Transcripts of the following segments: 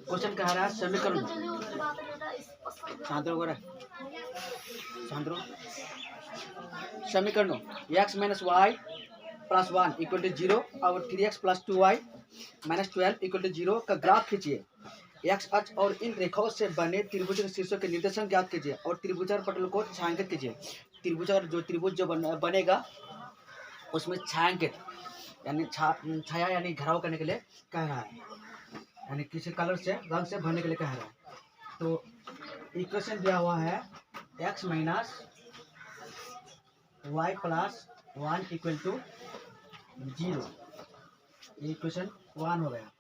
Question कह रहा है समीकरण समीकरण x minus y plus 1 equal to 0 और 3x plus 2y minus 12 equal to 0 का ग्राफ खींचिए। x अक्ष और इन रेखाओं से बने त्रिभुज के शीर्षों के निर्देशांक ज्ञात कीजिए और त्रिभुजाकार पटल को छायांकित कीजिए। त्रिभुज जो बनेगा उसमें छायांकित यानी छाया यानी घेराव करने के लिए कह रहा है, यानी किसी कलर से रंग से भरने के लिए कह रहा है। तो इक्वेशन दिया हुआ है x minus y plus 1 equal to 0, ये इक्वेशन 1 हो गया।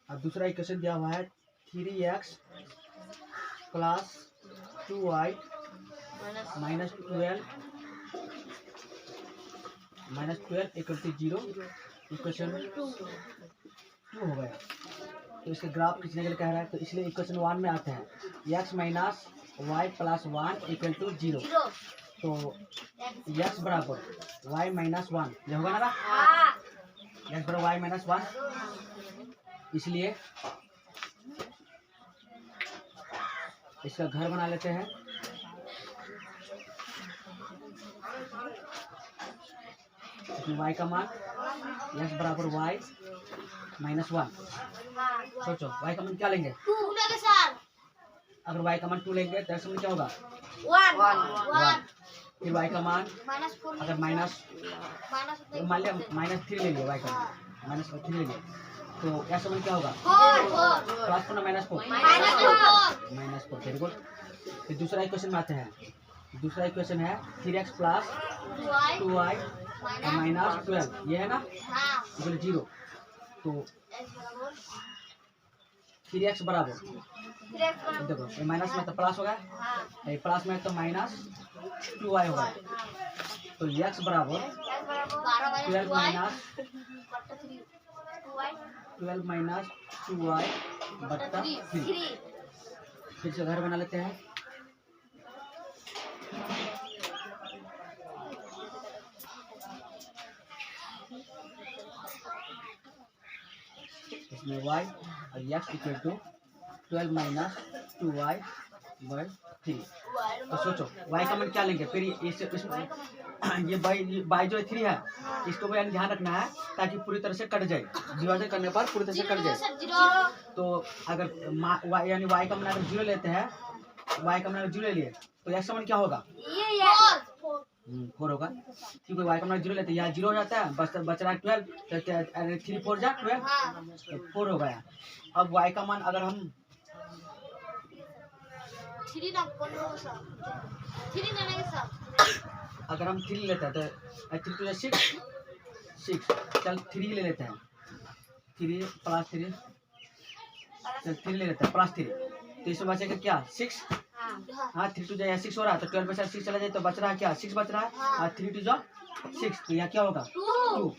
अब दूसरा इक्वेशन दिया हुआ है 3x plus 2y minus 12 equal to 0, equation 2 हो गया। तो इसके ग्राफ खींचने के लिए कह रहा है, तो इसलिए इक्वेशन 1 में आते हैं x minus y plus 1 equal to 0। तो x बराबर y माइनस 1, ये होगा ना x बराबर y माइनस 1। इसलिए इसका घर बना लेते हैं। इसमें y का मान x बराबर y माइनस 1। सोचो y का मान क्या लेंगे, अगर y का मान 2 लेंगे तो x में क्या होगा 1। फिर y का मान अगर माइनस मान लिया -3 ले लिया, y का -3 ले लिया तो x में क्या होगा प्लस 4 माइनस 4 वेरी गुड। फिर दूसरा इक्वेशन में आते हैं। दूसरा इक्वेशन है 3x प्लस 2y माइनस 12, ये है ना इक्वल 0। तो 3x बराबर देखो ये माइनस में तो प्लस होगा, ये प्लस में तो माइनस 2y होगा। तो x बराबर 12 माइनस 2y बट्टा 3। फिर से घर बना लेते हैं। इसमें y और x equal to 12 minus 2y by 3। तो सोचो y का मान क्या लेंगे, फिर इसमें ये बाई जो 3 है इसको भी ध्यान रखना है ताकि पूरी तरह से कट जाए, विभाजन करने पर पूरी तरह से कट जाए। तो अगर यानी y का मान अगर 0 लेते हैं, y का मान अगर 0 ले लिए तो x का मान क्या होगा 4 होगा, क्योंकि y का मान 0 लेते हैं, यहाँ 0 हो जाता है, बच रहा है 12, तो 3 4 जा 12 तो 4 हो गया। अब y का मान अगर हम 3 लेते हैं तो 3 to 6 चल 3 ले लेते हैं, 3 प्लस 3 चल 3 ले लेते हैं प्लस 3, तो इसमें बचेगा क्या 6। हाँ 3 to 6 हो रहा है, तो 12 में से 6 चला जाए तो बच रहा है क्या 6 बच रहा है, और 3 to 6 तो यहाँ क्या होगा 2।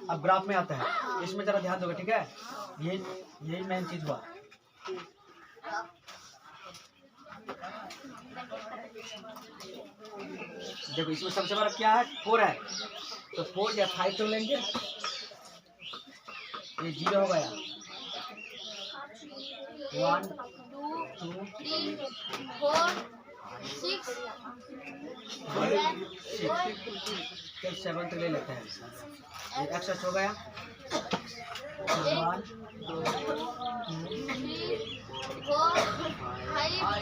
अब ग्राफ में आता है, इसमें जरा ध्यान दोगे ठीक है, यही मेन चीज हुआ। देखो इसमें सबसे बड़ा क्या है 4 है, तो 4 या 5 तो लेंगे, ये 0 हो गया 1 2 3 4 6 7 तो ले लेते हैं, ये एक्सेस हो गया 1 2 3 4 5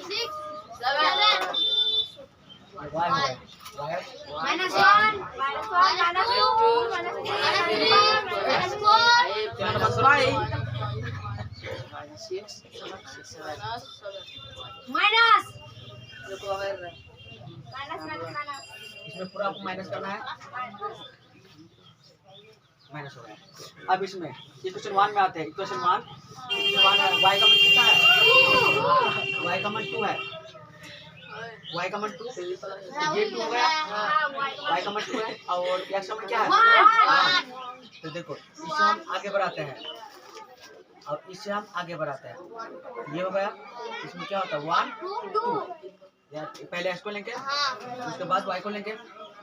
6 7 इसमें पूरा आपको माइनस करना है, माइनस हो गया। अब इसमें इक्वेशन 1 में आते हैं। इक्वेशन 1 है y का मान कितना है, y का मान 2 है, y का मान 2, ये 2 हो गया, y का मान 2 है और x का मान क्या है 1। तो देखो इससे हम आगे बढ़ाते हैं और इससे हम आगे बढ़ाते हैं, ये हो गया, इसमें क्या होता है 1 2, या पहले x को लेंगे उसके बाद y को लेंगे,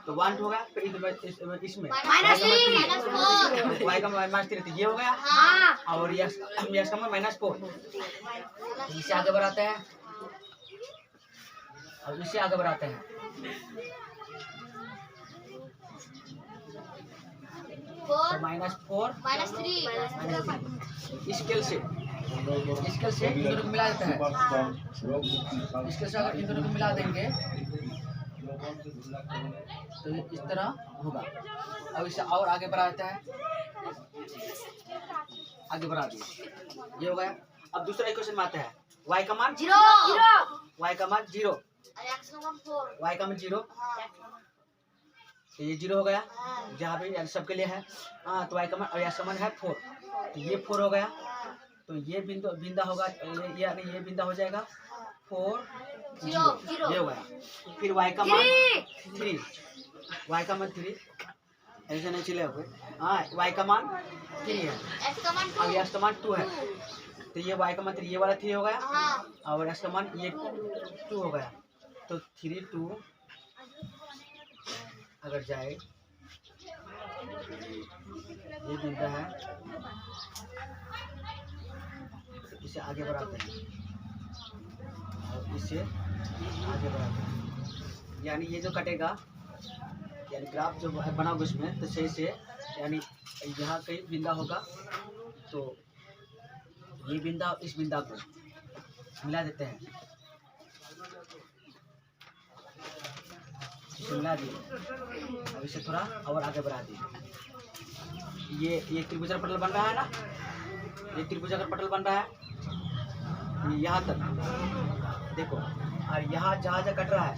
तो 1 होगा, फिर इसमें y का माइनस 3, तो ये हो गया और x का माइनस 4, इससे आगे बढ़ाते हैं और इससे आगे बढ़ाते हैं, तो -4 -3 स्केल से इन दोनों को मिला देते हैं, स्केल से अगर इन दोनों को मिला देंगे तो इस तरह होगा। अब इसे और आगे बढ़ाते हैं, आगे बढ़ा दिए, ये हो गया। अब दूसरा इक्वेशन में आते हैं, y का मान 0, y का मान 0, y का मान 0, तो ये 0 हो गया जहाँ पे सबके लिए है, तो y का मान और x का मान है 4, तो ये 4 हो गया, तो ये बिंदा होगा, यानी ये बिंदा हो जाएगा 4 0, ये हो गया। फिर y का मान 3, y का मान 3, ऐसे नहीं चले हुए, y का मान 3 है और x का मान 2 है, तो ये y का मान 3, ये वाला 3 हो गया और x का मान ये 2 हो गया, तो 3 2 अगर जाए, ये बिंदा है, इसे आगे बढ़ाते हैं और इसे आगे बढ़ाते हैं, यानी ये जो कटेगा, यानी ग्राफ जो बना होगा उसमें, तो सही से यानी यहाँ कहीं बिंदा होगा, तो ये बिंदा और इस बिंदा को मिला देते हैं, इसे मिला दिए, अब इसे थोड़ा और आगे बढ़ा दिए, ये त्रिभुजाकार पटल बन रहा है ना, ये त्रिभुजाकार पटल बन रहा है यहाँ तक, देखो, और यहाँ जहाँ कट रहा है,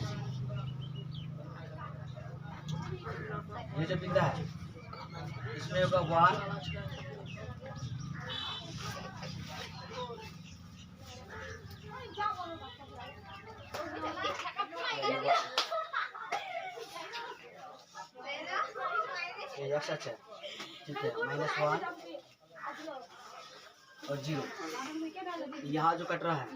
ये जो बिंदा है इसमें होगा 1 ये सच है, ठीक है, -1 और 0, यहाँ जो कट रहा है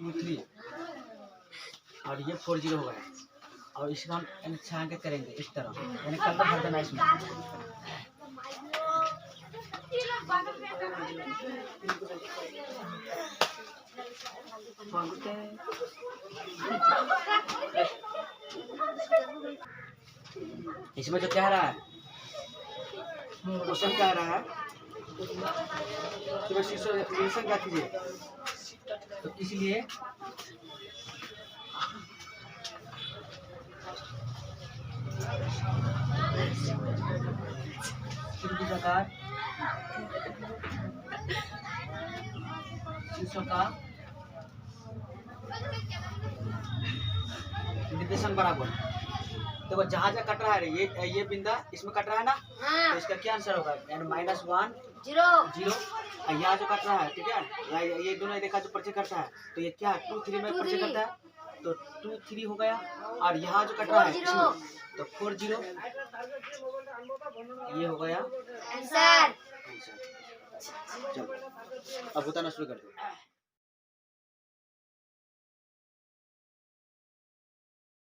2 3 और ये 4 0 हो गया, और इसको हम छांके करेंगे इस तरह, यानी कलर भर देना इसमें, इसमें जो कह रहा है क्वेश्चन कह रहा है कि शीर्षक क्या कीजिए, तो इसलिए त्रिभुजाकार शीर्षों का निर्देशन बराबर, देखो जहाँ जहाँ कट रहा है, ये बिंदा इसमें कट रहा है ना, तो इसका क्या आंसर होगा, यानी -1 0 और यहाँ जो कट रहा है, ठीक है, ये दोनों रेखा जो परिचय करता है, तो ये क्या 2 3 में परिचय करता है, तो 2 3 हो गया, और यहाँ जो कट रहा है इसमें, तो 4 0, ये हो गया आंसर। चलो अब बताना शुरू कर दो।